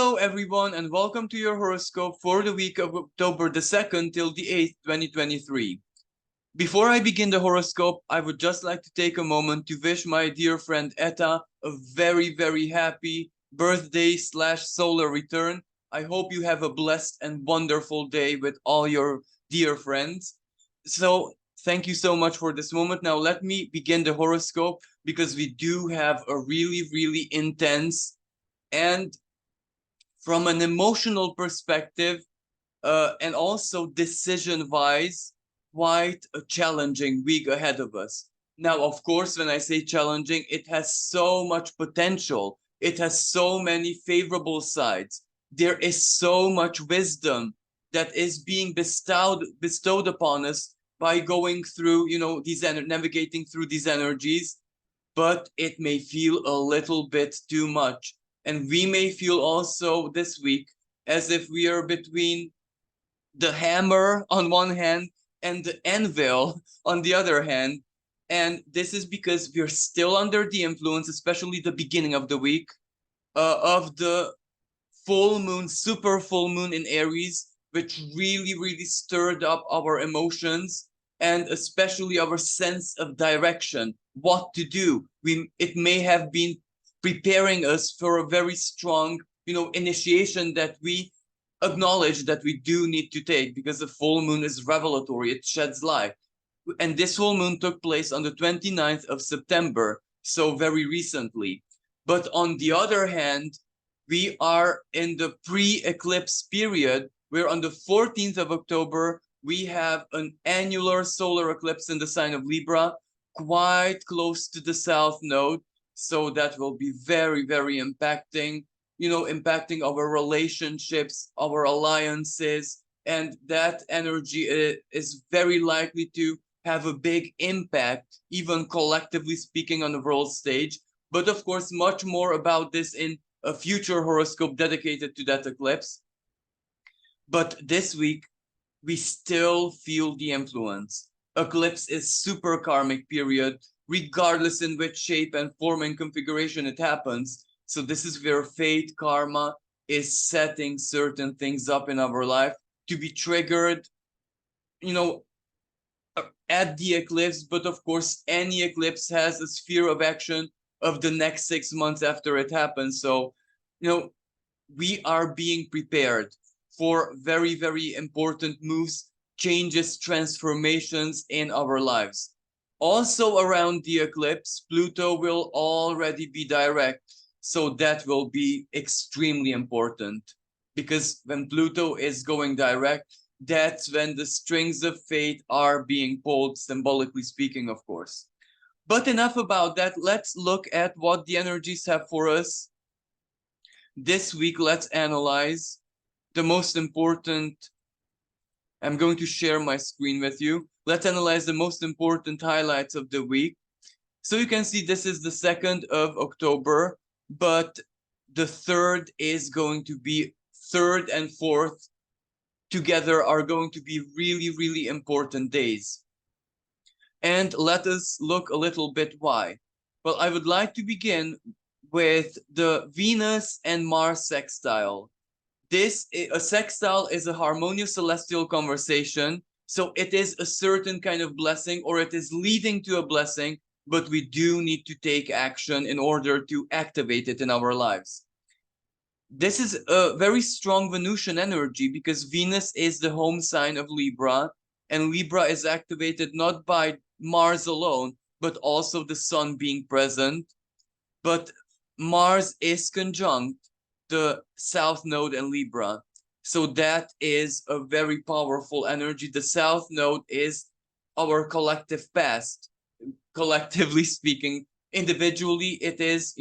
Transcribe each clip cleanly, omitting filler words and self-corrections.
Hello everyone and welcome to your horoscope for the week of October the 2nd till the 8th, 2023. Before I begin the horoscope, I would just like to take a moment to wish my dear friend Etta a very happy birthday slash solar return. I hope you have a blessed and wonderful day with all your dear friends. So thank you so much for this moment. Now let me begin the horoscope because we do have a really intense and from an emotional perspective and also decision wise quite a challenging week ahead of us. Now of course when I say challenging, it has so much potential, it has so many favorable sides, there is so much wisdom that is being bestowed upon us by going through these navigating through these energies, but it may feel a little bit too much. And we may feel also this week as if we are between the hammer on one hand and the anvil on the other hand. And this is because we're still under the influence, especially the beginning of the week, of the full moon, super full moon in Aries, which really stirred up our emotions and especially our sense of direction, what to do. It may have been preparing us for a very strong, initiation that we acknowledge that we do need to take, because the full moon is revelatory, it sheds light. And this full moon took place on the 29th of September, so very recently. But on the other hand, we are in the pre-eclipse period, where on the 14th of October, we have an annular solar eclipse in the sign of Libra, quite close to the south node. So that will be very impacting, impacting our relationships, our alliances, and that energy is very likely to have a big impact, even collectively speaking, on the world stage. But of course, much more about this in a future horoscope dedicated to that eclipse. But this week, we still feel the influence. Eclipse is super karmic period, regardless in which shape and form and configuration it happens. So this is where fate, karma, is setting certain things up in our life to be triggered, at the eclipse. But of course, any eclipse has a sphere of action of the next 6 months after it happens. So, we are being prepared for very important moves, changes, transformations in our lives. Also around the eclipse, Pluto will already be direct. So that will be extremely important, because when Pluto is going direct, that's when the strings of fate are being pulled, symbolically speaking, of course. But enough about that. Let's look at what the energies have for us this week. Let's analyze the most important. I'm going to share my screen with you. Let's analyze the most important highlights of the week. So you can see this is the 2nd of October, but the 3rd is going to be 3rd and 4th together are going to be really important days. And let us look a little bit why. Well, I would like to begin with the Venus and Mars sextile. A sextile is a harmonious celestial conversation. So it is a certain kind of blessing, or it is leading to a blessing, but we do need to take action in order to activate it in our lives. This is a very strong Venusian energy because Venus is the home sign of Libra, and Libra is activated not by Mars alone, but also the sun being present. But Mars is conjunct the south node in Libra. So that is a very powerful energy. The south node is our collective past. Collectively speaking, individually, it is,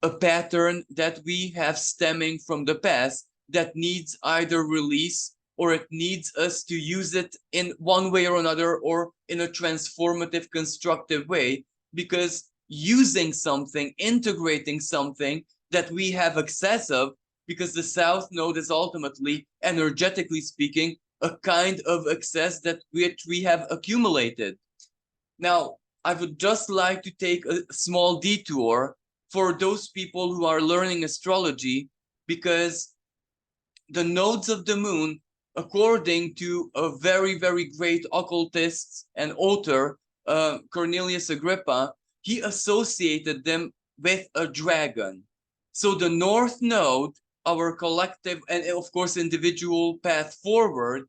a pattern that we have stemming from the past that needs either release, or it needs us to use it in one way or another, or in a transformative, constructive way. Because using something, integrating something that we have excess of, because the south node is ultimately, energetically speaking, a kind of excess that which we have accumulated. Now, I would just like to take a small detour for those people who are learning astrology. because the nodes of the moon, according to a very, very great occultist and author, Cornelius Agrippa, he associated them with a dragon. So the north node, our collective and of course individual path forward,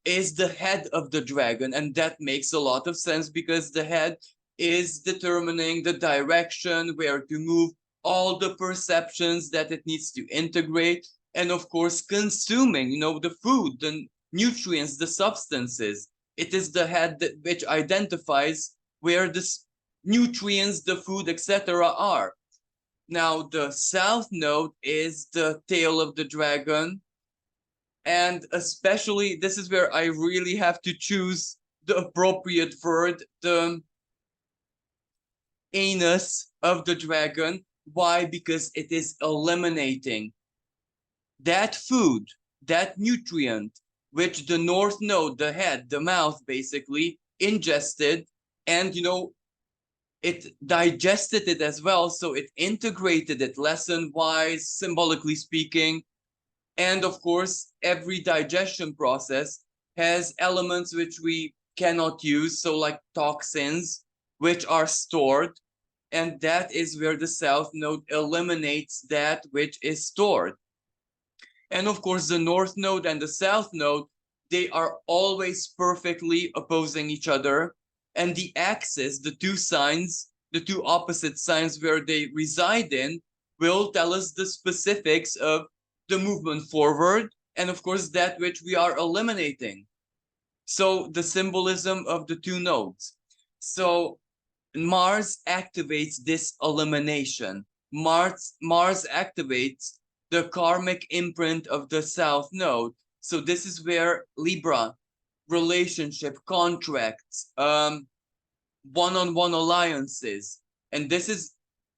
is the head of the dragon, and that makes a lot of sense because the head is determining the direction, where to move, all the perceptions that it needs to integrate, and of course consuming, the food, the nutrients, the substances. It is the head which identifies where the nutrients, the food, etc. are. Now the south node is the tail of the dragon, and especially this is where I really have to choose the appropriate word, the anus of the dragon. Why? Because it is eliminating that food, that nutrient, which the north node, the head, the mouth basically ingested, and it digested it as well, so it integrated it lesson wise, symbolically speaking. And of course, every digestion process has elements which we cannot use, so like toxins, which are stored, and that is where the south node eliminates that which is stored. And of course, the north node and the south node, they are always perfectly opposing each other, and the axis, the two signs, the two opposite signs where they reside in, will tell us the specifics of the movement forward, and of course that which we are eliminating. So the symbolism of the two nodes. So Mars activates this elimination. Mars activates the karmic imprint of the south node. So this is where Libra, relationship, contracts, one-on-one alliances, and this is,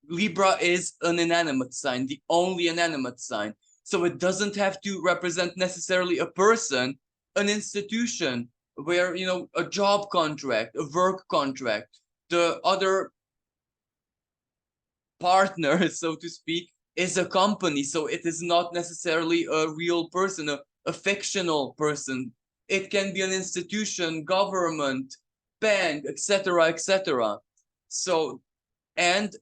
Libra is an inanimate sign, the only inanimate sign. So it doesn't have to represent necessarily a person, an institution, where, a job contract, a work contract, the other partner, so to speak, is a company. So it is not necessarily a real person, a fictional person. It can be an institution, government, bank, etc., etc. So, and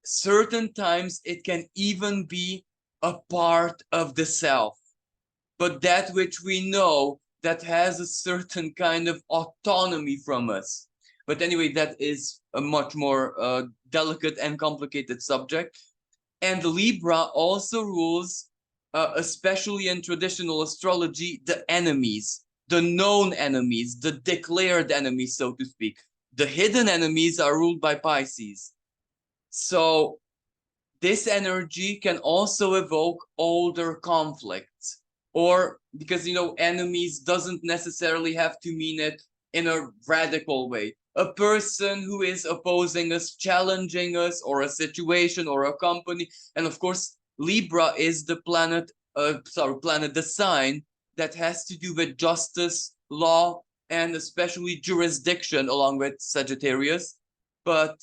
certain times it can even be a part of the self, but that which we know that has a certain kind of autonomy from us. But anyway, that is a much more delicate and complicated subject. And Libra also rules, especially in traditional astrology, the enemies, the known enemies, the declared enemies, so to speak. The hidden enemies are ruled by Pisces. So this energy can also evoke older conflicts, or because, enemies doesn't necessarily have to mean it in a radical way. A person who is opposing us, challenging us, or a situation or a company. And of course, Libra is the the sign that has to do with justice, law, and especially jurisdiction, along with Sagittarius. But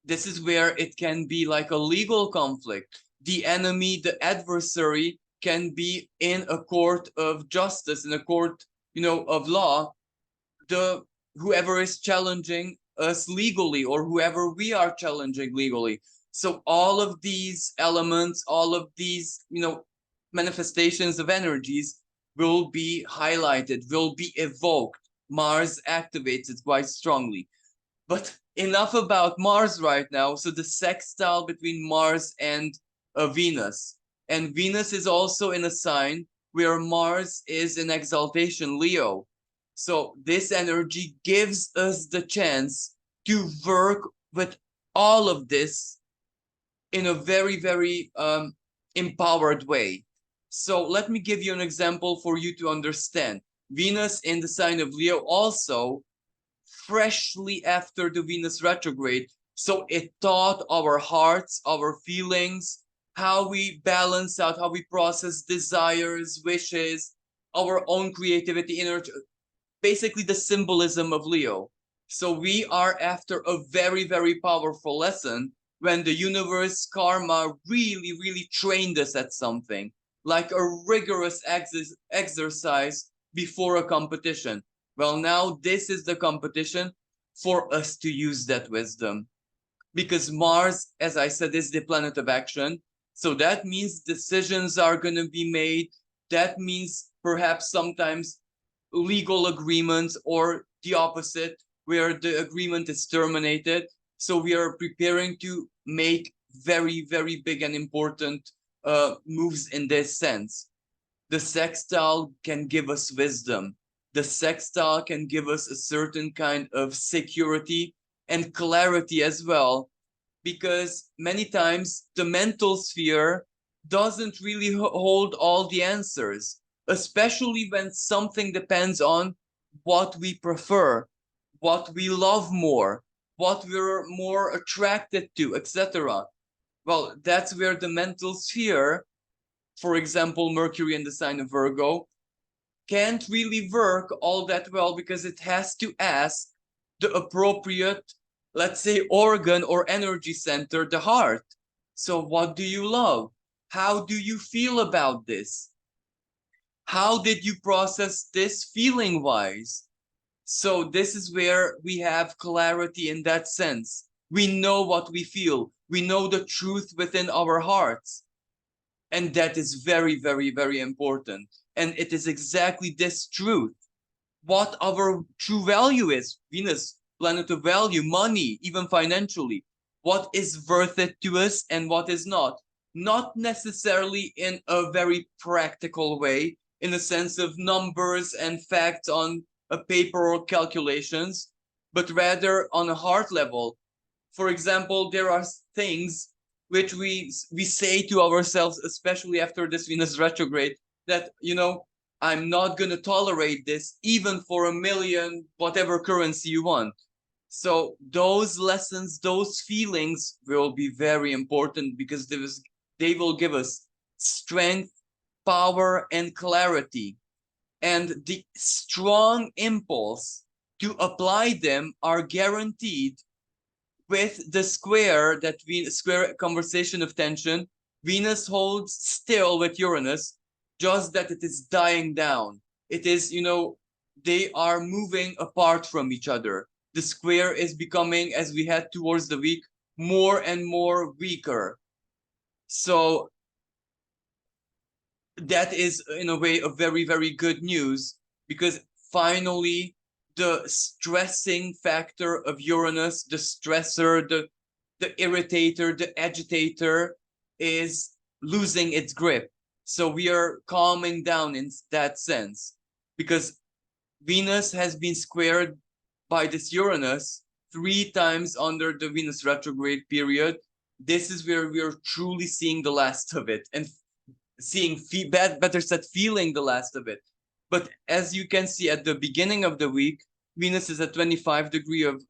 this is where it can be like a legal conflict. The enemy, the adversary, can be in a court of justice, in a court, of law. Whoever is challenging us legally, or whoever we are challenging legally. So all of these elements, all of these, manifestations of energies will be highlighted, will be evoked. Mars activates it quite strongly. But enough about Mars right now. So the sextile between Mars and Venus. And Venus is also in a sign where Mars is in exaltation, Leo. So this energy gives us the chance to work with all of this in a very, very empowered way. So let me give you an example for you to understand. Venus in the sign of Leo also freshly after the Venus retrograde. So it taught our hearts, our feelings, how we balance out, how we process desires, wishes, our own creativity, energy, basically the symbolism of Leo. So we are after a very, very powerful lesson, when the universe karma really trained us at something, like a rigorous exercise before a competition. Well, now this is the competition for us to use that wisdom, because Mars, as I said, is the planet of action. So that means decisions are going to be made. That means perhaps sometimes legal agreements, or the opposite, where the agreement is terminated. So we are preparing to make very big and important moves in this sense. The sextile can give us wisdom. The sextile can give us a certain kind of security and clarity as well, because many times the mental sphere doesn't really hold all the answers, especially when something depends on what we prefer, what we love more, what we're more attracted to, etc. Well, that's where the mental sphere, for example, Mercury in the sign of Virgo, can't really work all that well, because it has to ask the appropriate, let's say, organ or energy center, the heart. So what do you love? How do you feel about this? How did you process this feeling wise? So this is where we have clarity in that sense. We know what we feel. We know the truth within our hearts. And that is very important. And it is exactly this truth, what our true value is. Venus, planet of value, money, even financially. What is worth it to us and what is not. Not necessarily in a very practical way, in the sense of numbers and facts on a paper or calculations, but rather on a heart level. For example, there are things which we say to ourselves, especially after this Venus retrograde, that, I'm not going to tolerate this even for 1,000,000 whatever currency you want. So those lessons, those feelings will be very important, because they will give us strength, power, and clarity. And the strong impulse to apply them are guaranteed with the square, that square conversation of tension. Venus holds still with Uranus, just that it is dying down. It is, they are moving apart from each other. The square is becoming, as we head towards the week, more and more weaker. So that is, in a way, a very good news, because finally the stressing factor of Uranus, the stressor, the irritator, the agitator, is losing its grip. So we are calming down in that sense, because Venus has been squared by this Uranus 3 times under the Venus retrograde period. This is where we are truly seeing the last of it, and seeing better said, feeling the last of it. But as you can see at the beginning of the week, Venus is at 25 degree of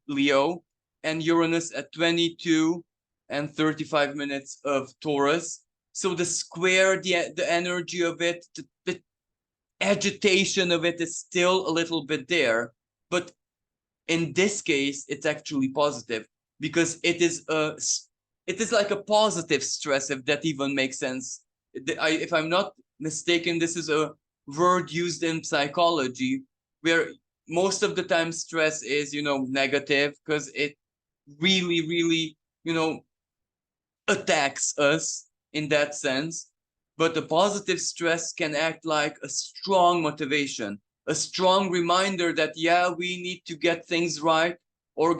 Leo, and Uranus at 22 and 35 minutes of Taurus. So the square, the energy of it, the agitation of it is still a little bit there. But in this case, it's actually positive, because it is like a positive stress, if that even makes sense. If I'm not mistaken, this is a word used in psychology, where most of the time stress is, negative, because it really, attacks us in that sense. But the positive stress can act like a strong motivation, a strong reminder that, yeah, we need to get things right, or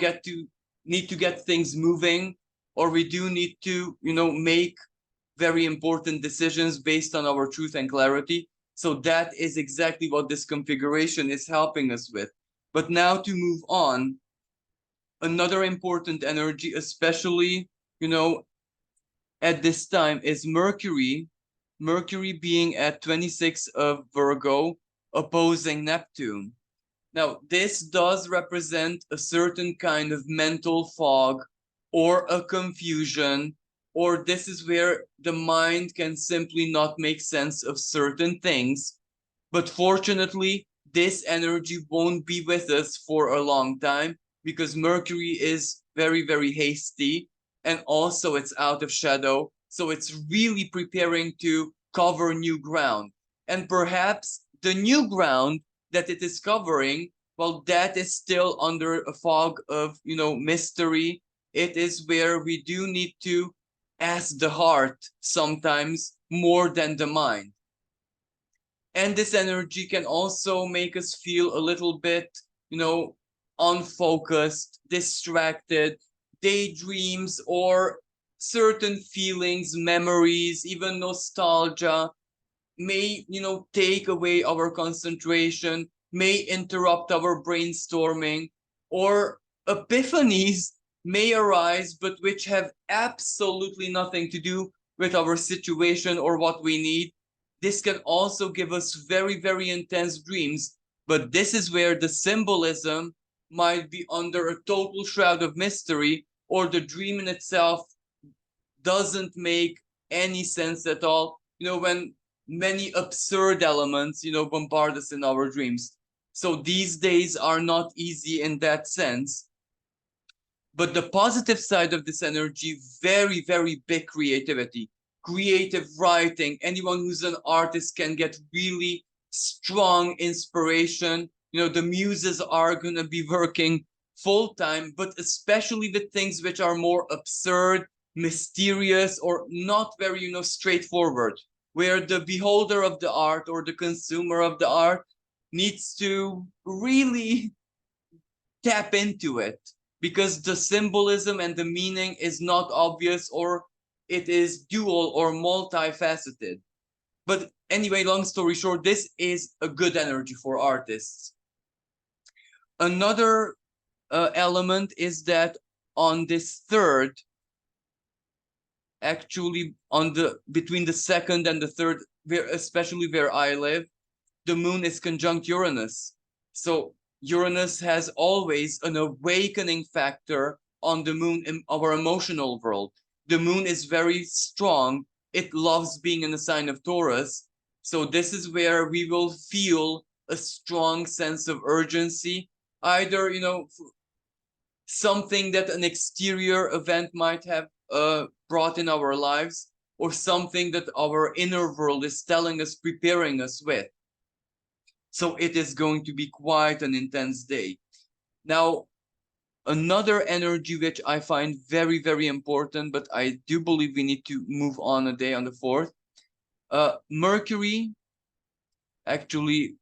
need to get things moving, or we do need to, make very important decisions based on our truth and clarity. So that is exactly what this configuration is helping us with. But now to move on, another important energy, especially, at this time, is Mercury. Mercury being at 26 of Virgo, opposing Neptune. Now, this does represent a certain kind of mental fog, or a confusion, or this is where the mind can simply not make sense of certain things. But fortunately, this energy won't be with us for a long time, because Mercury is very hasty, and also it's out of shadow. So it's really preparing to cover new ground. And perhaps the new ground that it is covering, well, that is still under a fog of, mystery. It is where we do need to ask the heart sometimes more than the mind. And this energy can also make us feel a little bit, unfocused, distracted, daydreams, or certain feelings, memories, even nostalgia may, take away our concentration, may interrupt our brainstorming, or epiphanies may arise, but which have absolutely nothing to do with our situation or what we need. This can also give us very, very intense dreams, but this is where the symbolism might be under a total shroud of mystery, or the dream in itself doesn't make any sense at all. When many absurd elements, bombard us in our dreams. So these days are not easy in that sense. But the positive side of this energy, very, very big creativity, creative writing. Anyone who's an artist can get really strong inspiration. The muses are going to be working full time, but especially with things which are more absurd, mysterious, or not very, straightforward, where the beholder of the art or the consumer of the art needs to really tap into it, because the symbolism and the meaning is not obvious, or it is dual or multifaceted. But anyway, long story short, this is a good energy for artists. Another element is that on this third, actually between the second and the third, especially where I live, the moon is conjunct Uranus. So Uranus has always an awakening factor on the moon in our emotional world. The moon is very strong. It loves being in the sign of Taurus. So this is where we will feel a strong sense of urgency, either, something that an exterior event might have brought in our lives, or something that our inner world is telling us, preparing us with. So it is going to be quite an intense day. Now, another energy which I find very, very important, but I do believe we need to move on a day on the 4th. Mercury, actually,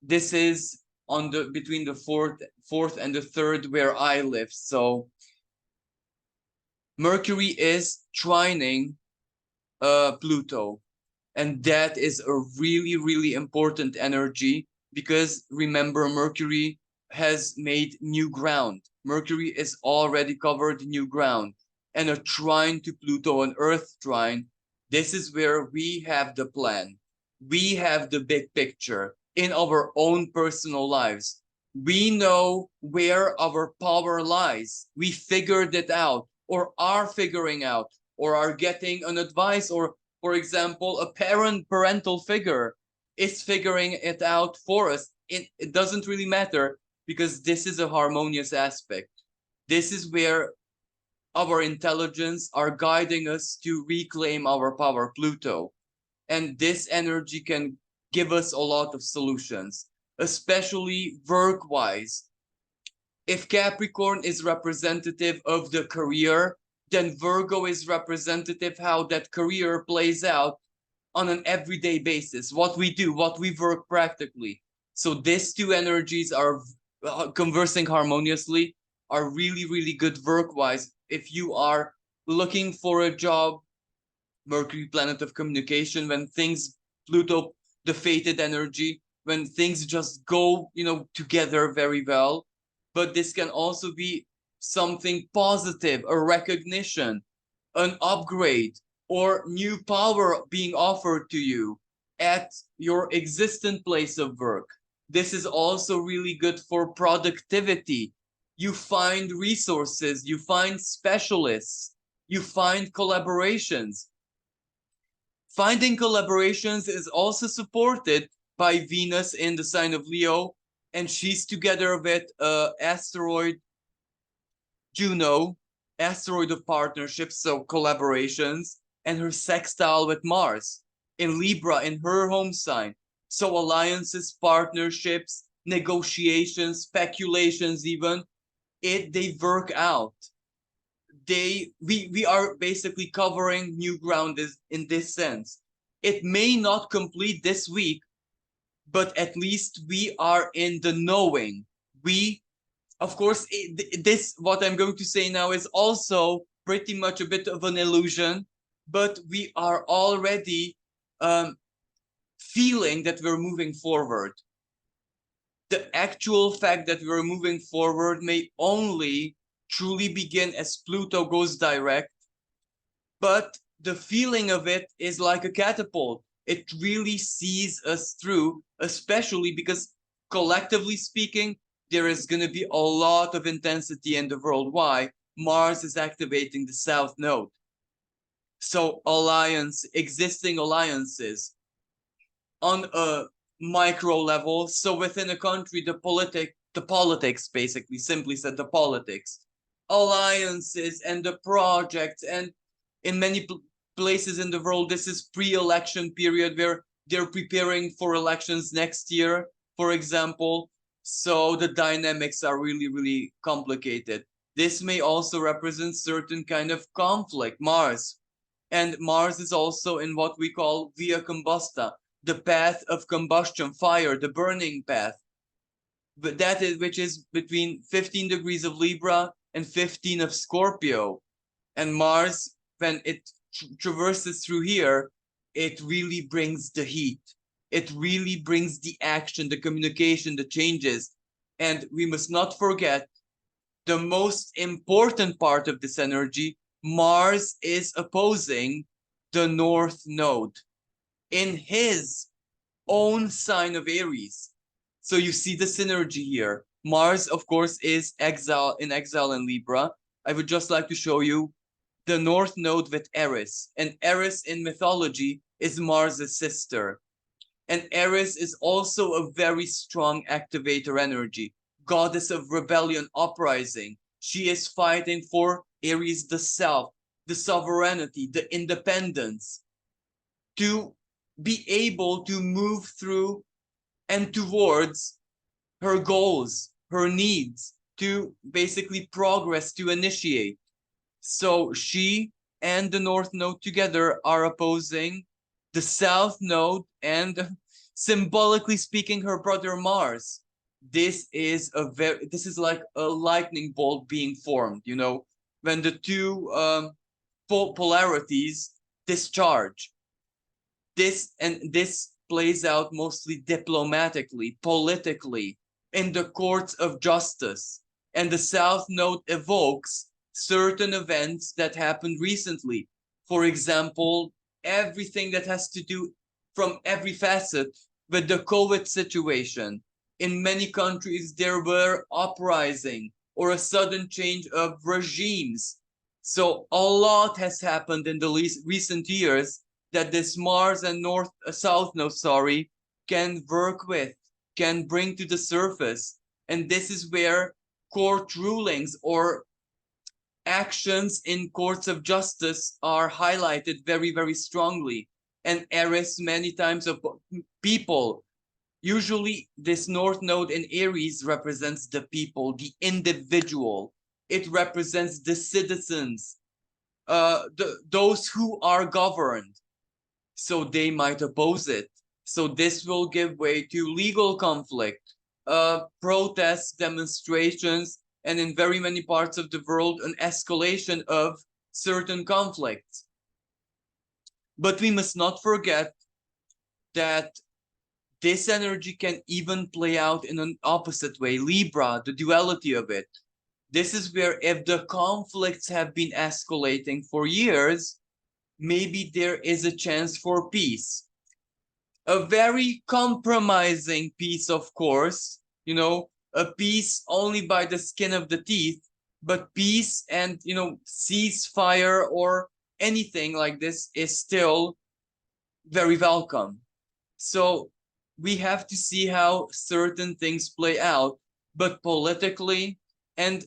this is between the fourth and the 3rd where I live. So Mercury is trining Pluto. And that is a really, really important energy, because remember, Mercury has made new ground. Mercury is already covered new ground. And a trine to Pluto, an Earth trine, this is where we have the plan. We have the big picture in our own personal lives. We know where our power lies. We figured it out, or are figuring out, or are getting an advice, or for example, a parental figure is figuring it out for us. It doesn't really matter, because this is a harmonious aspect. This is where our intelligence are guiding us to reclaim our power, Pluto. And this energy can give us a lot of solutions, especially work-wise. If Capricorn is representative of the career, then Virgo is representative how that career plays out on an everyday basis, what we do, what we work practically. So these two energies are conversing harmoniously, are really, really good work-wise. If you are looking for a job, Mercury, planet of communication, when things, Pluto, the fated energy, when things just go, together very well. But this can also be something positive, a recognition, an upgrade, or new power being offered to you at your existent place of work. This is also really good for productivity. You find resources, you find specialists, you find collaborations. Finding collaborations is also supported by Venus in the sign of Leo, and she's together with asteroid Juno, asteroid of partnerships, so collaborations, and her sextile with Mars in Libra in her home sign. So alliances, partnerships, negotiations, speculations, even they work out. We are basically covering new ground in this sense. It may not complete this week, but at least we are in the knowing. We, of course, this what I'm going to say now is also pretty much a bit of an illusion, but we are already feeling that we're moving forward. The actual fact that we're moving forward may only truly begin as Pluto goes direct, but the feeling of it is like a catapult. It really sees us through, especially because collectively speaking, there is going to be a lot of intensity in the world. Why? Mars is activating the South Node. So existing alliances on a micro level. So within a country, the politics, basically, simply said, the politics, alliances and the projects, and in many places in the world, this is pre-election period where they're preparing for elections next year, for example. So the dynamics are really, really complicated. This may also represent certain kind of conflict, Mars. And Mars is also in what we call via combusta, the path of combustion, fire, the burning path. But that is which is between 15 degrees of Libra and 15 of Scorpio. And Mars, when it traverses through here, it really brings the heat. It really brings the action, the communication, the changes. And we must not forget the most important part of this energy. Mars is opposing the North Node in his own sign of Aries. So you see the synergy here. Mars, of course, is in exile in Libra. I would just like to show you the North Node with Aries. And Aries in mythology is Mars' sister. And Aries is also a very strong activator energy, goddess of rebellion, uprising. She is fighting for Aries, the self, the sovereignty, the independence, to be able to move through and towards her goals, her needs, to basically progress, to initiate. So she and the North Node together are opposing the South Node and, symbolically speaking, her brother Mars. This is like a lightning bolt being formed, you know, when the two polarities discharge. This plays out mostly diplomatically, politically, in the courts of justice. And the South Node evokes certain events that happened recently. For example, everything that has to do from every facet with the COVID situation. In many countries, there were uprising or a sudden change of regimes. So a lot has happened in the recent years that this Mars and South Node, can work with, can bring to the surface. And this is where court rulings or actions in courts of justice are highlighted very, very strongly. And Aries, many times of people, usually this North Node in Aries represents the people, the individual. It represents the citizens, those who are governed. So they might oppose it. So this will give way to legal conflict, protests, demonstrations, and in very many parts of the world, an escalation of certain conflicts. But we must not forget that this energy can even play out in an opposite way. Libra, the duality of it. This is where if the conflicts have been escalating for years, maybe there is a chance for peace. A very compromising peace, of course, you know, a peace only by the skin of the teeth, but peace and, you know, ceasefire or anything like this is still very welcome. So we have to see how certain things play out, but politically and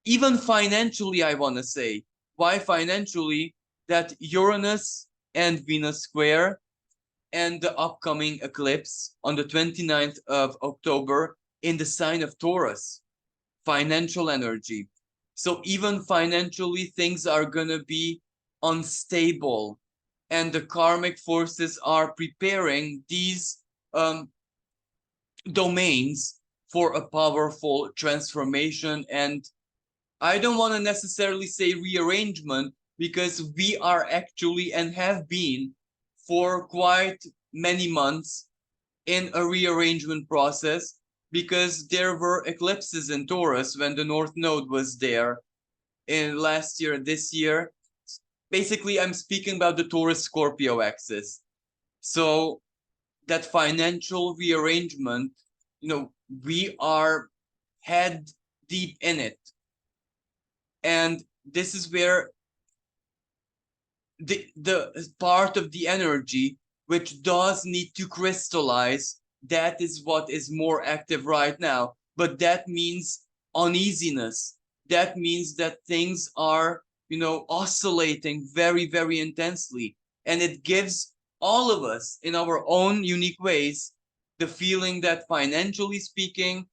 even financially, I want to say. Why financially? That Uranus and Venus square and the upcoming eclipse on the 29th of October in the sign of Taurus, financial energy. So even financially, things are going to be unstable, and the karmic forces are preparing these domains for a powerful transformation. And I don't want to necessarily say rearrangement, because we are actually and have been for quite many months in a rearrangement process, because there were eclipses in Taurus when the North Node was there in last year and this year. Basically, I'm speaking about the Taurus Scorpio axis. So that financial rearrangement, we are head deep in it. And this is where the part of the energy which does need to crystallize, that is what is more active right now. But that means uneasiness. That means that things are, oscillating very, very intensely. And it gives all of us in our own unique ways the feeling that financially speaking,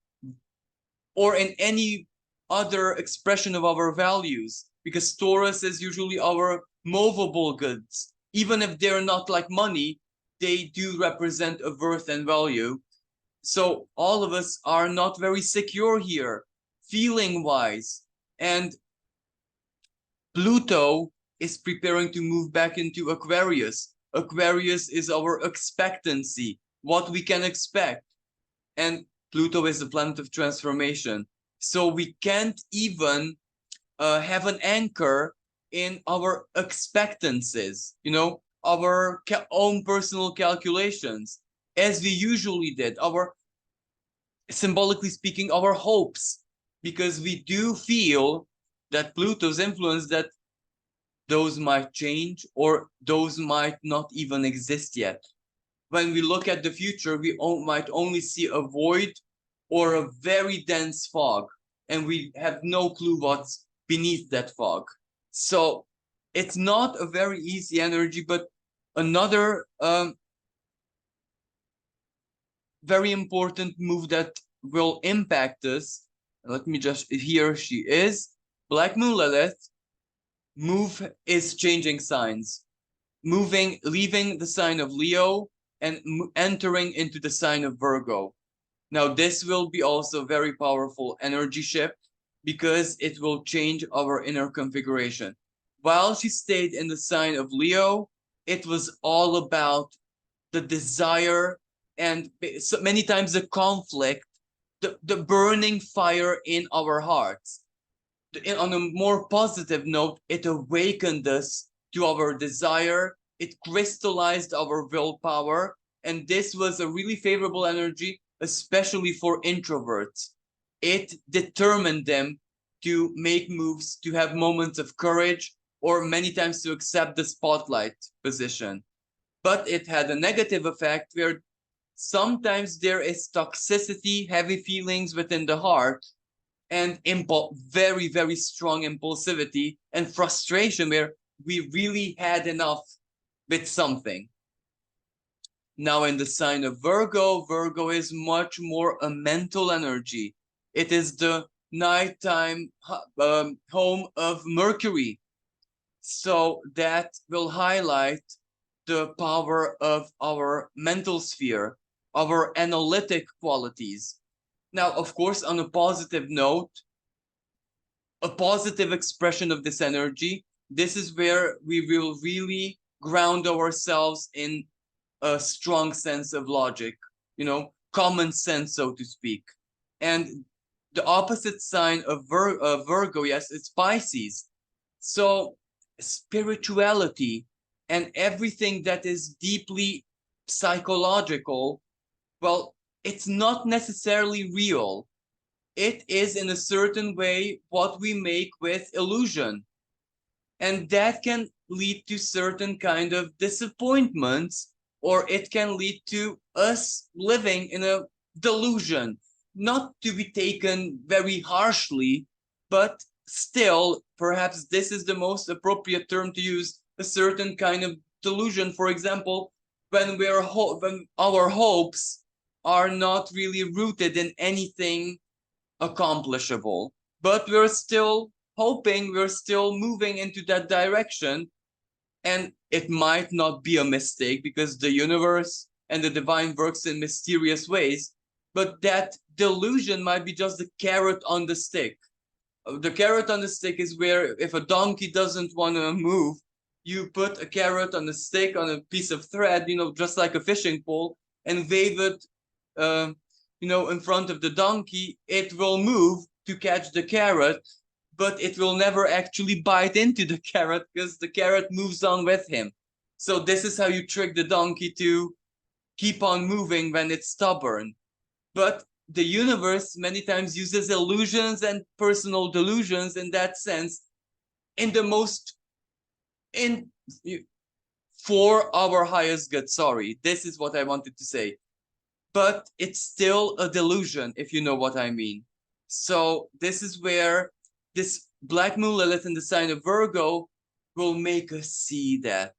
or in any other expression of our values, because Taurus is usually our movable goods. Even if they're not like money, they do represent a worth and value. So all of us are not very secure here, feeling wise. And Pluto is preparing to move back into Aquarius. Aquarius is our expectancy, what we can expect. And Pluto is the planet of transformation. So we can't even have an anchor in our expectancies, our own personal calculations, as we usually did, our, symbolically speaking, our hopes, because we do feel that Pluto's influence, that those might change or those might not even exist yet. When we look at the future, we might only see a void or a very dense fog, and we have no clue what's beneath that fog. So it's not a very easy energy, but another very important move that will impact us. Let me just, here she is, Black Moon Lilith. Move is changing signs, leaving the sign of Leo and entering into the sign of Virgo. Now, this will be also very powerful energy shift, because it will change our inner configuration. While she stayed in the sign of Leo, it was all about the desire and so many times the conflict, the burning fire in our hearts. On a more positive note, it awakened us to our desire. It crystallized our willpower. And this was a really favorable energy, especially for introverts. It determined them to make moves, to have moments of courage, or many times to accept the spotlight position. But it had a negative effect where sometimes there is toxicity, heavy feelings within the heart, and very, very strong impulsivity and frustration where we really had enough with something. Now in the sign of Virgo, Virgo is much more a mental energy. It is the nighttime home of Mercury. So that will highlight the power of our mental sphere, our analytic qualities. Now, of course, on a positive note, a positive expression of this energy, this is where we will really ground ourselves in a strong sense of logic, common sense, so to speak. And the opposite sign of Virgo, yes, it's Pisces. So spirituality and everything that is deeply psychological, well, it's not necessarily real. It is in a certain way what we make with illusion. And that can lead to certain kind of disappointments, or it can lead to us living in a delusion, not to be taken very harshly, but still, perhaps this is the most appropriate term to use, a certain kind of delusion. For example, when when our hopes are not really rooted in anything accomplishable, but we're still hoping, we're still moving into that direction, and it might not be a mistake because the universe and the divine works in mysterious ways, but that delusion might be just the carrot on the stick. The carrot on the stick is where if a donkey doesn't want to move, you put a carrot on a stick on a piece of thread, just like a fishing pole, and wave it, uh, in front of the donkey. It will move to catch the carrot, but it will never actually bite into the carrot because the carrot moves on with him. So this is how you trick the donkey to keep on moving when it's stubborn. But the universe many times uses illusions and personal delusions in that sense, in the most in for our highest good. Sorry, this is what I wanted to say, but it's still a delusion, if you know what I mean. So this is where this black moon Lilith in the sign of Virgo will make us see that,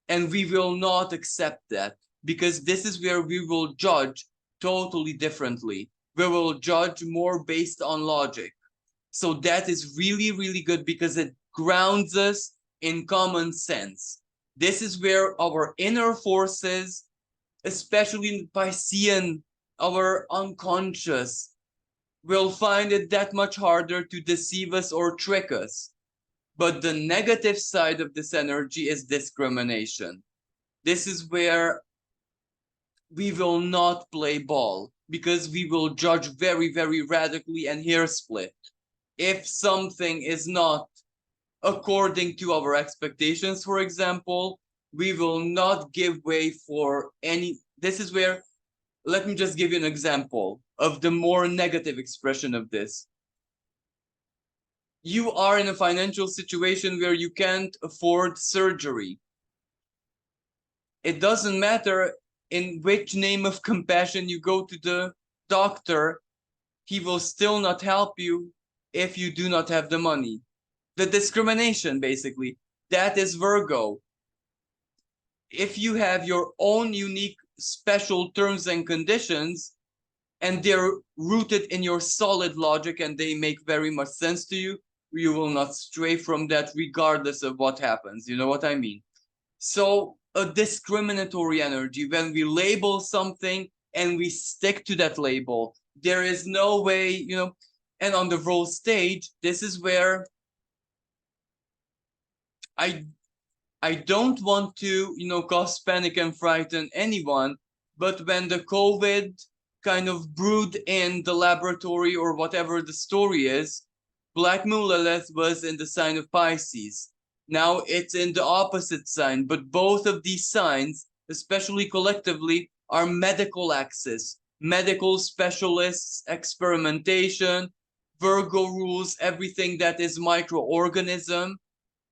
and we will not accept that, because this is where we will judge totally differently. We will judge more based on logic. So that is really, really good because it grounds us in common sense. This is where our inner forces, especially in Piscean, our unconscious, will find it that much harder to deceive us or trick us. But the negative side of this energy is discrimination. This is where we will not play ball because we will judge very, very radically and hair split. If something is not according to our expectations, for example, we will not give way for any. This is where, let me just give you an example of the more negative expression of this. You are in a financial situation where you can't afford surgery. It doesn't matter in which name of compassion you go to the doctor, he will still not help you if you do not have the money. The discrimination, basically, that is Virgo. If you have your own unique special terms and conditions, and they're rooted in your solid logic and they make very much sense to you, you will not stray from that regardless of what happens. You know what I mean? So a discriminatory energy, when we label something and we stick to that label, there is no way, and on the world stage, this is where I don't want to, cause panic and frighten anyone, but when the COVID kind of brewed in the laboratory or whatever the story is, Black Moon Lilith was in the sign of Pisces. Now it's in the opposite sign, but both of these signs, especially collectively, are medical axis. Medical specialists, experimentation. Virgo rules everything that is microorganism,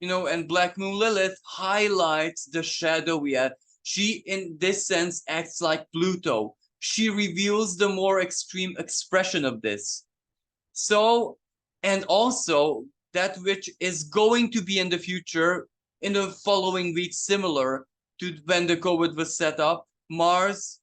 and Black Moon Lilith highlights the shadowy. She, in this sense, acts like Pluto. She reveals the more extreme expression of this. So, and also that which is going to be in the future, in the following weeks, similar to when the COVID was set up, Mars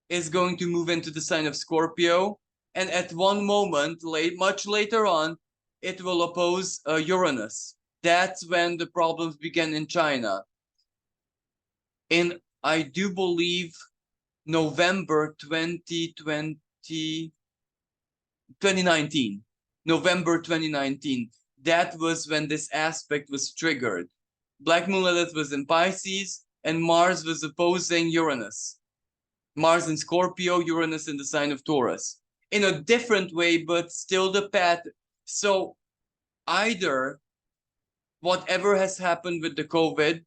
is going to move into the sign of Scorpio. And at one moment, much later on, it will oppose Uranus. That's when the problems began in China. In, I do believe, November 2019. November 2019. That was when this aspect was triggered. Black Moon Lilith was in Pisces and Mars was opposing Uranus. Mars in Scorpio, Uranus in the sign of Taurus. In a different way, but still the path. So either whatever has happened with the COVID,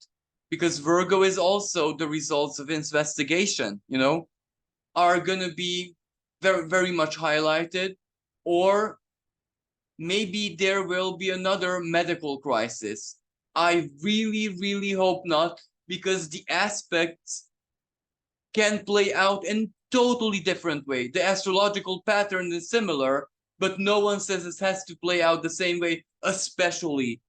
because Virgo is also the results of investigation, are going to be very, very much highlighted, or maybe there will be another medical crisis. I really, really hope not, because the aspects can play out in totally different way. The astrological pattern is similar, but no one says it has to play out the same way, especially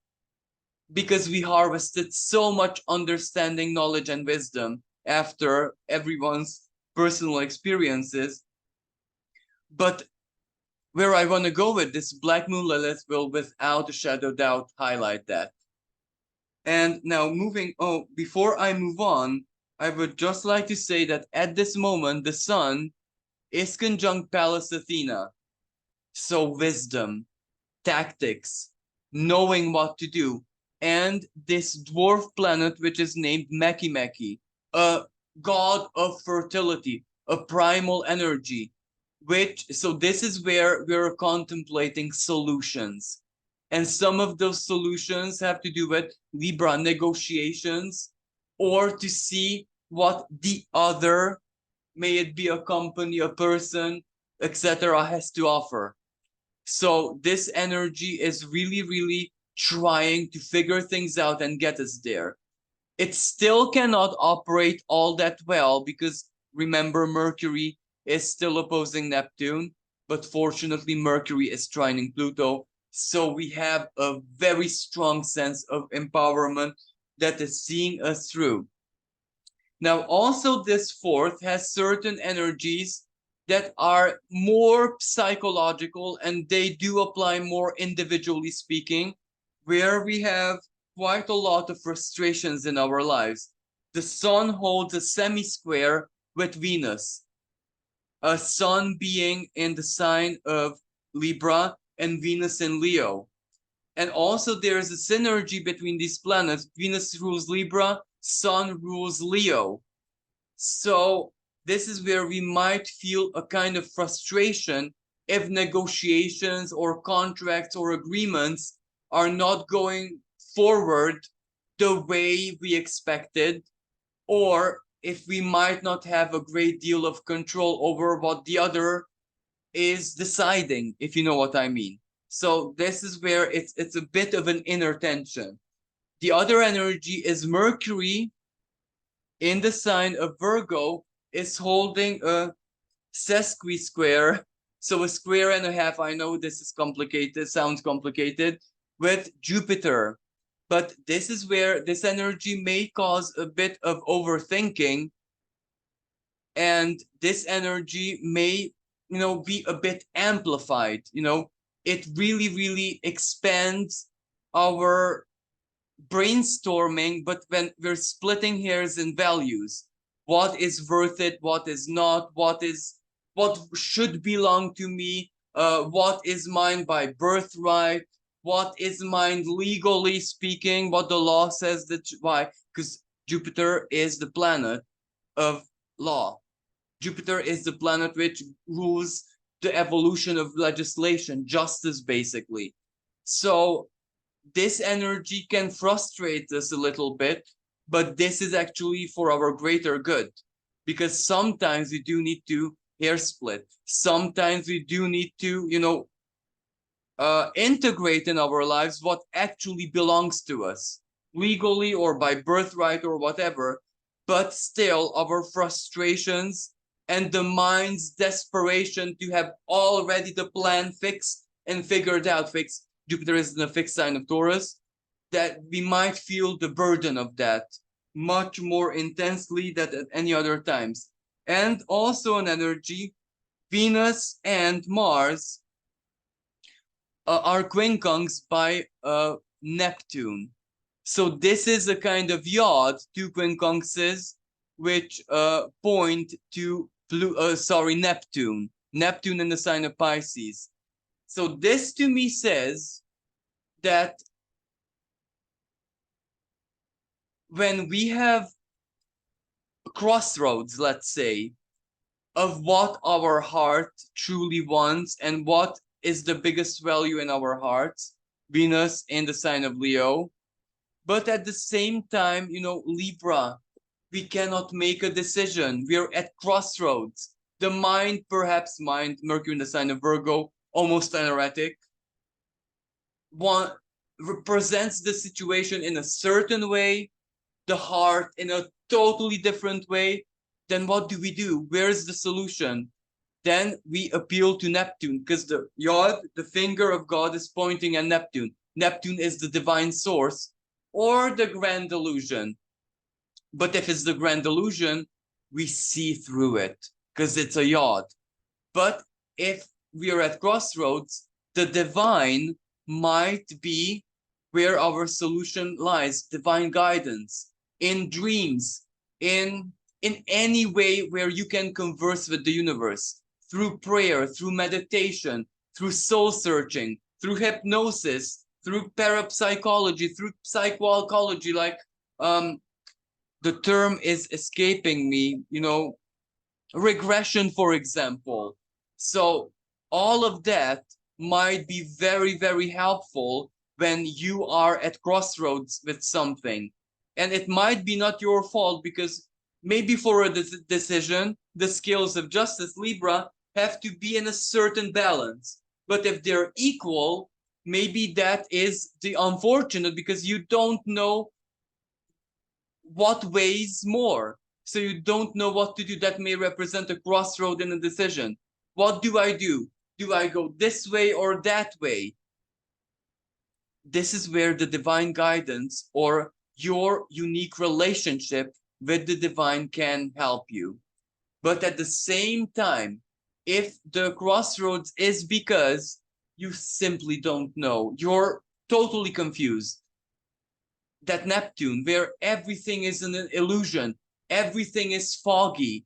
because we harvested so much understanding, knowledge, and wisdom after everyone's personal experiences. But where I want to go with this Black Moon Lilith will without a shadow of doubt highlight that. And now before I move on, I would just like to say that at this moment, the sun is conjunct Pallas Athena. So wisdom, tactics, knowing what to do. And this dwarf planet, which is named Meki, a god of fertility, a primal energy, so this is where we're contemplating solutions. And some of those solutions have to do with Libra negotiations, or to see what the other, may it be a company, a person, etc., has to offer. So this energy is really, really trying to figure things out and get us there. It still cannot operate all that well because remember, Mercury is still opposing Neptune, but fortunately Mercury is trining Pluto. So we have a very strong sense of empowerment that is seeing us through. Now, also this fourth has certain energies that are more psychological, and they do apply more individually speaking, where we have quite a lot of frustrations in our lives. The sun holds a semi-square with Venus, a sun being in the sign of Libra and Venus in Leo. And also there is a synergy between these planets. Venus rules Libra, sun rules Leo. So this is where we might feel a kind of frustration if negotiations or contracts or agreements are not going forward the way we expected, or if we might not have a great deal of control over what the other is deciding, if you know what I mean. So this is where it's a bit of an inner tension. The other energy is Mercury in the sign of Virgo is holding a sesqui-square, so a square and a half. I know this is complicated, sounds complicated, with Jupiter. But this is where this energy may cause a bit of overthinking, and this energy may, be a bit amplified. It really, really expands our brainstorming, but when we're splitting hairs in values, what is worth it, what is not, what should belong to me, what is mine by birthright, what is mine legally speaking, what the law says that why, because Jupiter is the planet of law. Jupiter is the planet which rules the evolution of legislation, justice, basically. So this energy can frustrate us a little bit, but this is actually for our greater good, because sometimes we do need to hair split. Sometimes we do need to, integrate in our lives what actually belongs to us, legally or by birthright or whatever, but still our frustrations and the mind's desperation to have already the plan fixed and figured out, fixed. Jupiter is in a fixed sign of Taurus, that we might feel the burden of that much more intensely than at any other times. And also an energy, Venus and Mars are quincunx by Neptune. So this is a kind of yod, two quincunxes, which point to Neptune. Neptune in the sign of Pisces. So this to me says that when we have crossroads, let's say, of what our heart truly wants and what is the biggest value in our hearts, Venus in the sign of Leo, but at the same time, Libra, we cannot make a decision. We're at crossroads. The mind, Mercury in the sign of Virgo, almost an erratic, one represents the situation in a certain way, the heart in a totally different way. Then what do we do? Where's the solution? then we appeal to Neptune, because the yod, the finger of God, is pointing at Neptune. Neptune is the divine source or the grand illusion. But if it's the grand illusion, we see through it because it's a yod. But if we are at crossroads, the divine might be where our solution lies, divine guidance, in dreams, in any way where you can converse with the universe, through prayer, through meditation, through soul searching, through hypnosis, through parapsychology, through psychoalchology, like the term is escaping me, regression, for example. So all of that might be very, very helpful when you are at crossroads with something. And it might be not your fault, because maybe for a decision, the scales of justice, Libra, have to be in a certain balance. But if they're equal, maybe that is the unfortunate, because you don't know what weighs more. So you don't know what to do. That may represent a crossroad in a decision. What do I do? Do I go this way or that way? This is where the divine guidance or your unique relationship with the divine can help you. But at the same time, if the crossroads is because you simply don't know, you're totally confused, that Neptune, where everything is an illusion, everything is foggy,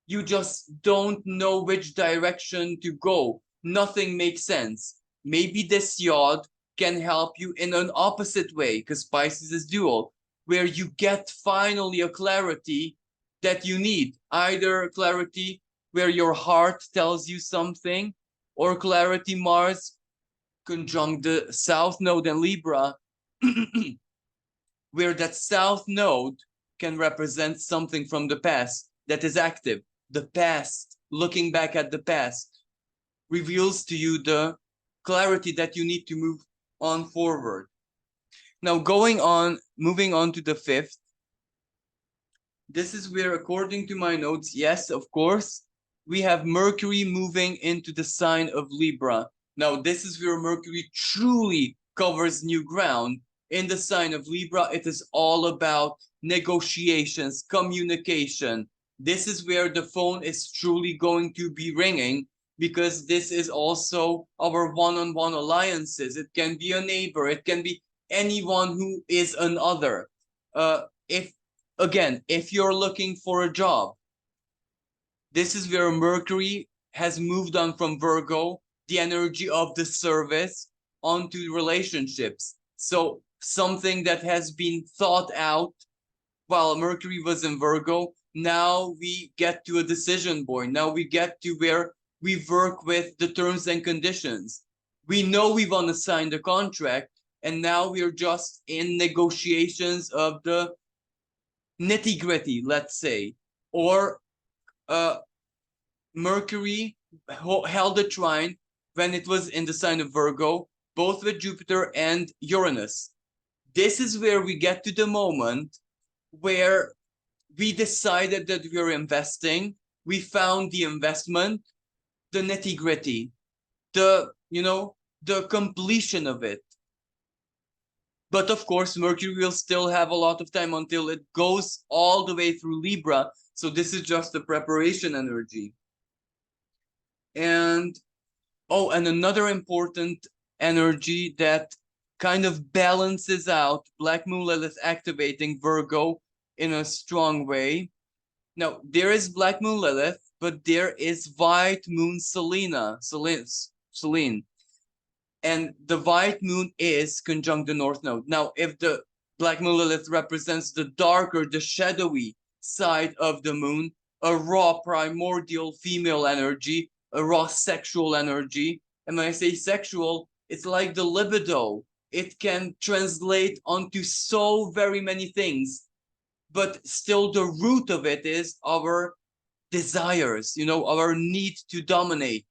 you just don't know which direction to go, nothing makes sense. Maybe this yod can help you in an opposite way, because Pisces is dual, where you get finally a clarity that you need, either clarity where your heart tells you something, or clarity Mars conjunct the South Node in Libra, where that South Node can represent something from the past that is active. The past, looking back at the past, reveals to you the clarity that you need to move on forward. Now, moving on to the 5th, this is where, according to my notes, yes, of course, we have Mercury moving into the sign of Libra. Now, this is where Mercury truly covers new ground. In the sign of Libra, it is all about negotiations, communication. This is where the phone is truly going to be ringing, because this is also our one-on-one alliances. It can be a neighbor, it can be anyone who is an other. If you're looking for a job, this is where Mercury has moved on from Virgo, the energy of the service, onto relationships. So something that has been thought out while Mercury was in Virgo, now we get to a decision point. Now we get to where we work with the terms and conditions. We know we want to sign the contract, and now we're just in negotiations of the nitty-gritty, let's say. Or Mercury held a trine when it was in the sign of Virgo, both with Jupiter and Uranus. This is where we get to the moment where we decided that we are investing. We found the investment, the nitty-gritty, the completion of it. But of course, Mercury will still have a lot of time until it goes all the way through Libra. So this is just the preparation energy. And another important energy that kind of balances out Black Moon Lilith activating Virgo in a strong way. Now, there is Black Moon Lilith, but there is White Moon Selene. And the White Moon is conjunct the North Node. Now, if the Black Moon Lilith represents the darker, the shadowy side of the moon, a raw primordial female energy, a raw sexual energy. And when I say sexual, it's like the libido. It can translate onto so very many things, but still the root of it is our desires, our need to dominate.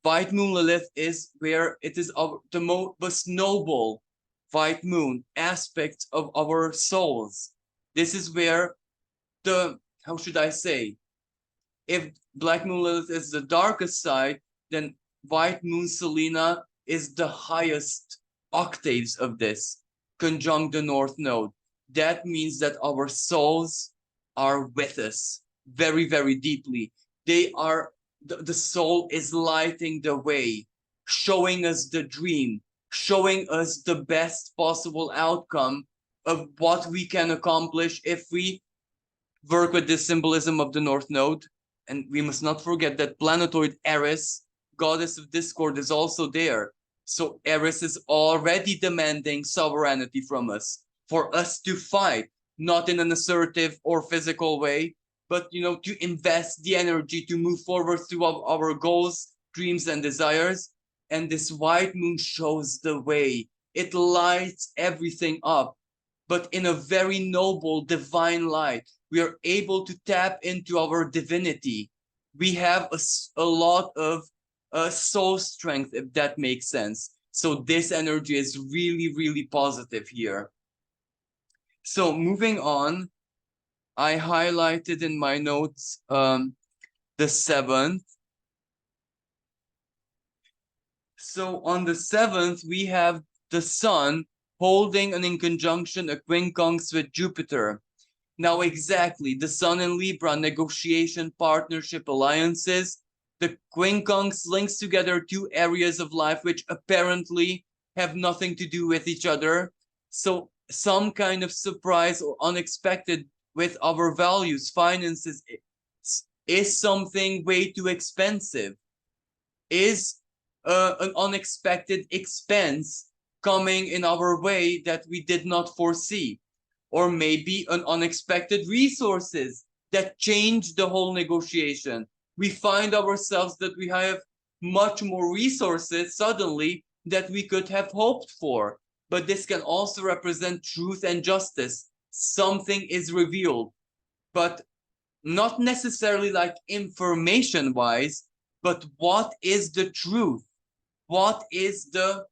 White Moon Lilith is where it is the most noble White Moon aspect of our souls. This is where how should I say? If Black Moon Lilith is the darkest side, then White Moon Selena is the highest octaves of this, conjunct the North Node. That means that our souls are with us very, very deeply. They are, the soul is lighting the way, showing us the dream, showing us the best possible outcome of what we can accomplish if we work with this symbolism of the North Node. And we must not forget that planetoid Aries, goddess of discord, is also there. So Aries is already demanding sovereignty from us, for us to fight, not in an assertive or physical way, but to invest the energy to move forward to our goals, dreams, and desires. And this white moon shows the way. It lights everything up, but in a very noble, divine light. We are able to tap into our divinity. We have a lot of soul strength, if that makes sense. So this energy is really, really positive here. So moving on, I highlighted in my notes the 7th. So on the 7th, we have the sun holding an in conjunction a quincunx with Jupiter. Now exactly, the sun and Libra, negotiation, partnership, alliances. The quincunx links together two areas of life which apparently have nothing to do with each other. So some kind of surprise or unexpected with our values, finances, is something way too expensive, is an unexpected expense coming in our way that we did not foresee, or maybe an unexpected resources that change the whole negotiation. We find ourselves that we have much more resources suddenly that we could have hoped for. But this can also represent truth and justice. Something is revealed, but not necessarily like information wise, but what is the truth? What is the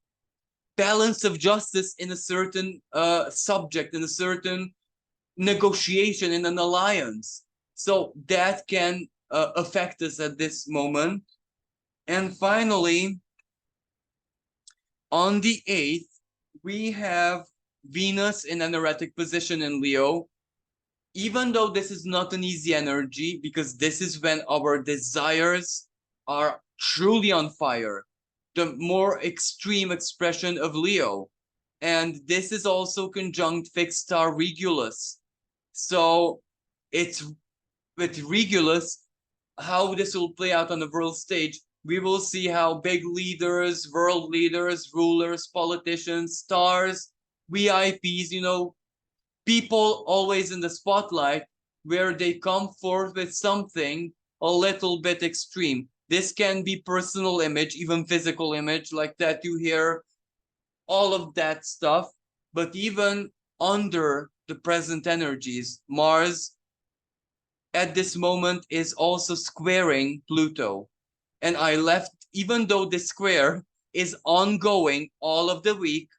balance of justice in a certain subject, in a certain negotiation, in an alliance? So that can affect us at this moment. And finally, on the 8th, we have Venus in an erratic position in Leo. Even though this is not an easy energy, because this is when our desires are truly on fire, the more extreme expression of Leo. And this is also conjunct fixed star Regulus. So it's with Regulus, how this will play out on the world stage. We will see how big leaders, world leaders, rulers, politicians, stars, VIPs, people always in the spotlight, where they come forth with something a little bit extreme. This can be personal image, even physical image, like tattoo hair, all of that stuff. But even under the present energies, Mars at this moment is also squaring Pluto. And I left, even though this square is ongoing all of the week,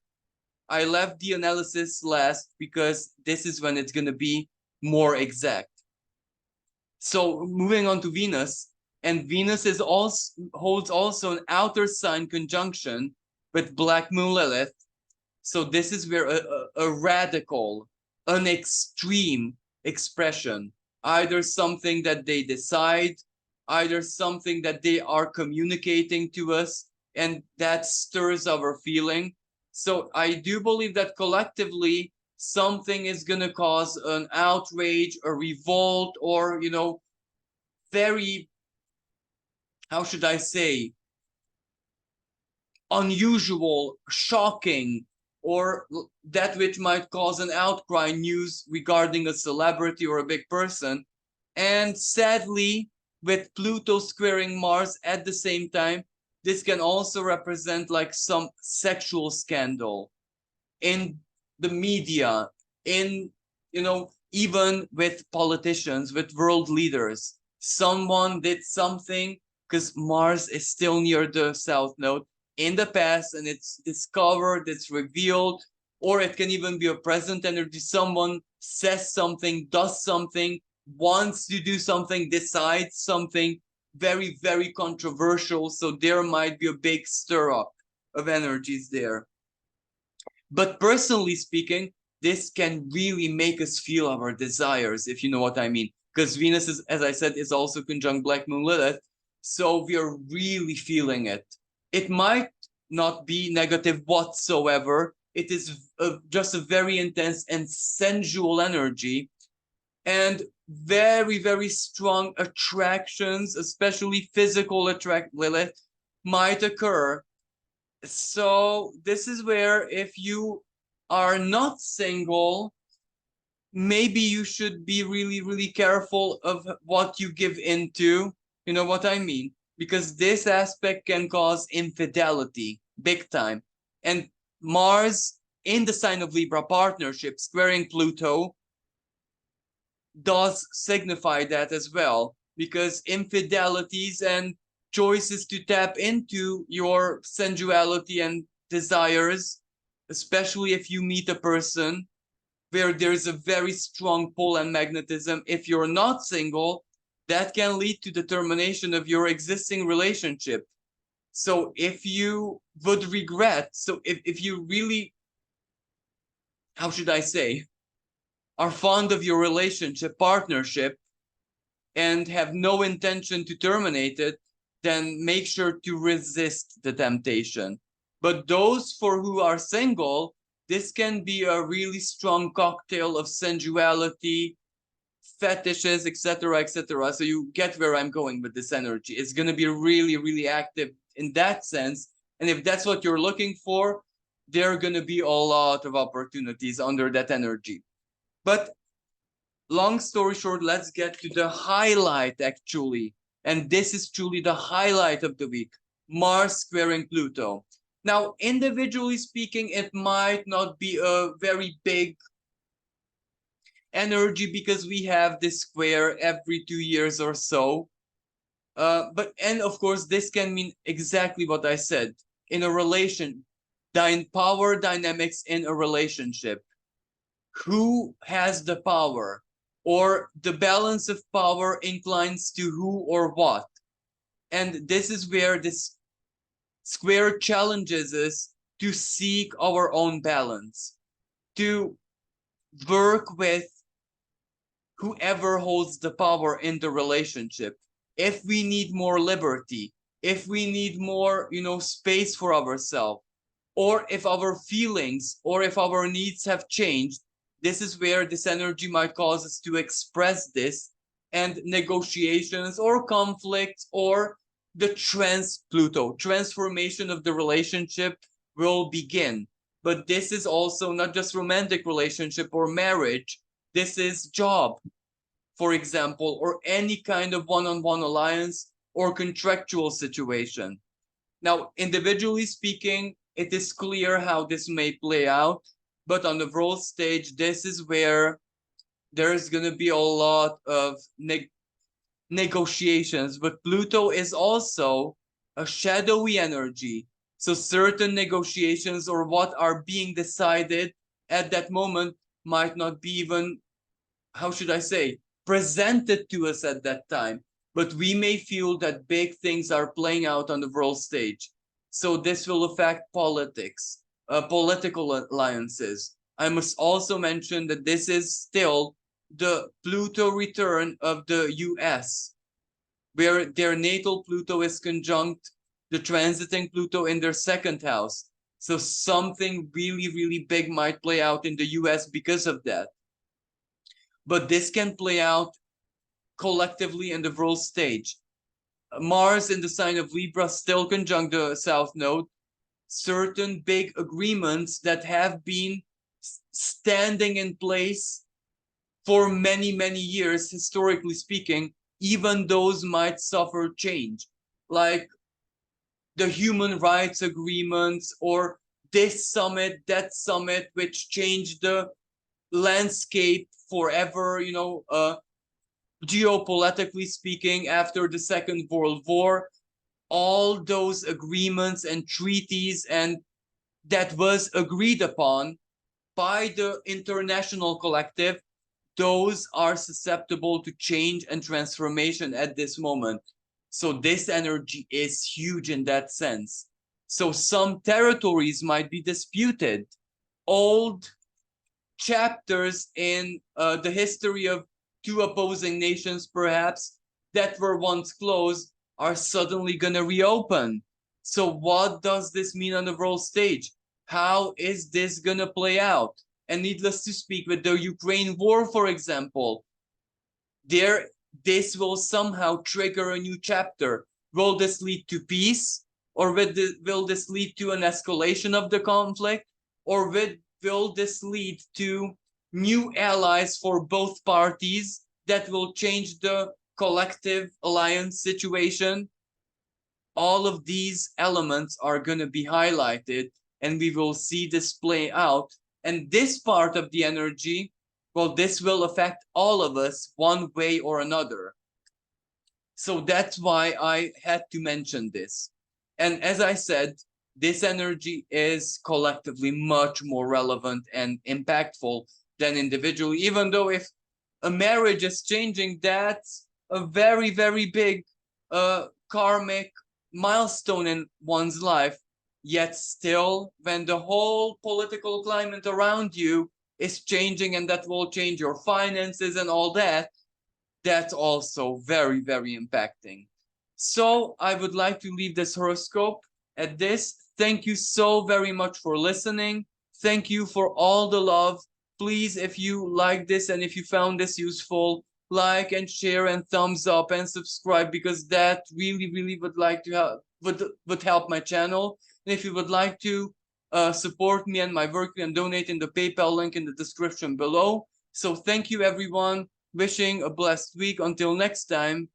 I left the analysis last because this is when it's going to be more exact. So moving on to Venus, and Venus is also holds also an outer sign conjunction with Black Moon Lilith. So this is where a radical, an extreme expression, either something that they decide, either something that they are communicating to us, and that stirs our feeling. So I do believe that collectively something is going to cause an outrage, a revolt, or, very, how should I say, unusual, shocking, or that which might cause an outcry news regarding a celebrity or a big person. And sadly, with Pluto squaring Mars at the same time, this can also represent like some sexual scandal in the media, in, even with politicians, with world leaders. Someone did something, because Mars is still near the South Node, in the past, and it's discovered, it's revealed, or it can even be a present energy. Someone says something, does something wants to do something, decides something very, very controversial. So there might be a big stir up of energies there. But personally speaking, this can really make us feel our desires, if you know what I mean. Because Venus is, as I said, is also conjunct Black Moon Lilith. So we are really feeling it. It might not be negative whatsoever. It is just a very intense and sensual energy, and very, very strong attractions, especially physical attract Lilith, might occur. So this is where, if you are not single, maybe you should be really, really careful of what you give into. You know what I mean? Because this aspect can cause infidelity big time. And Mars in the sign of Libra partnership squaring Pluto does signify that as well, because infidelities and choices to tap into your sensuality and desires, especially if you meet a person where there's a very strong pull and magnetism. If you're not single, that can lead to the termination of your existing relationship. So if you would regret, so if you really, how should I say, are fond of your relationship, partnership, and have no intention to terminate it, then make sure to resist the temptation. But those for who are single, this can be a really strong cocktail of sensuality, fetishes, etc., etc. So you get where I'm going with this energy. It's going to be really, really active in that sense. And if that's what you're looking for, there are going to be a lot of opportunities under that energy. But long story short, let's get to the highlight actually. And this is truly the highlight of the week: Mars squaring Pluto. Now, individually speaking, it might not be a very big energy because we have this square every 2 years or so. And of course, this can mean exactly what I said in a relation, power dynamics in a relationship. Who has the power, or the balance of power inclines to who or what? And this is where this square challenges us to seek our own balance, to work with whoever holds the power in the relationship. If we need more liberty, if we need more, space for ourselves, or if our feelings or if our needs have changed, this is where this energy might cause us to express this, and negotiations or conflicts or the Pluto transformation of the relationship will begin. But this is also not just romantic relationship or marriage. This is job, for example, or any kind of one-on-one alliance or contractual situation. Now, individually speaking, it is clear how this may play out, but on the world stage, this is where there's going to be a lot of negotiations. But Pluto is also a shadowy energy. So certain negotiations or what are being decided at that moment might not be even, how should I say, presented to us at that time. But we may feel that big things are playing out on the world stage. So this will affect politics, political alliances. I must also mention that this is still the Pluto return of the US, where their natal Pluto is conjunct the transiting Pluto in their second house. So something really, really big might play out in the US because of that. But this can play out collectively in the world stage. Mars in the sign of Libra still conjunct the South Node. Certain big agreements that have been standing in place for many, many years, historically speaking, even those might suffer change, like the human rights agreements or this summit, that summit, which changed the landscape forever, geopolitically speaking, after the Second World War. All those agreements and treaties and that was agreed upon by the international collective, those are susceptible to change and transformation at this moment. So this energy is huge in that sense. So some territories might be disputed. Old chapters in the history of two opposing nations, perhaps, that were once closed, are suddenly going to reopen. So what does this mean on the world stage? How is this going to play out? And needless to speak, with the Ukraine war, for example, this will somehow trigger a new chapter. Will this lead to peace? Or will this lead to an escalation of the conflict? Or will this lead to new allies for both parties that will change the collective alliance situation? All of these elements are going to be highlighted, and we will see this play out. And this part of the energy, well, this will affect all of us one way or another. So that's why I had to mention this. And as I said, this energy is collectively much more relevant and impactful than individually, even though if a marriage is changing, that's a very, very big karmic milestone in one's life. Yet still, when the whole political climate around you is changing, and that will change your finances and all that, that's also very, very impacting. So I would like to leave this horoscope at this. Thank you so very much for listening. Thank you for all the love. Please, if you like this and if you found this useful, like and share and thumbs up and subscribe, because that really, really would help my channel. And if you would like to support me and my work, you can donate in the PayPal link in the description below. So thank you, everyone. Wishing a blessed week. Until next time.